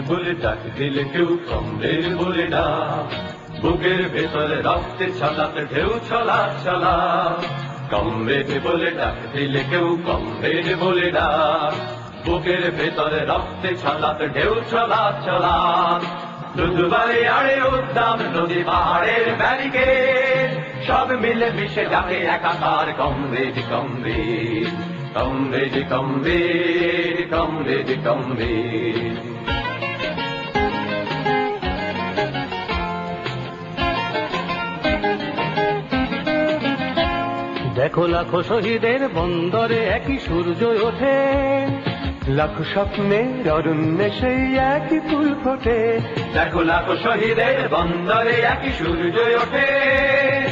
বলে ডাক দিলে কেউ কমরেড বলে না, বুকের ভেতরে রক্তে ছলাতে ঢেউ ছলা ছলা। কমরেড বলে ডাক দিলে কেউ কমরেড বলে না, বুকের ভেতরে রক্তে ছলাতে ঢেউ ছলা ছলা। দুধবাড়ি আড়ে উদ্যান নদী পাহাড়ের ব্যারিকেড, সব মিলে মিশে যাকে একাকার comrade comrade comrade comrade comrade comrade. দেখো লাখো শহীদের বন্দরে একই সূর্য ওঠে, লাখো স্বপ্নের অরণ্যে সেই একই ফুল ফোটে। দেখো লাখো শহীদের বন্দরে একই সূর্য ওঠে,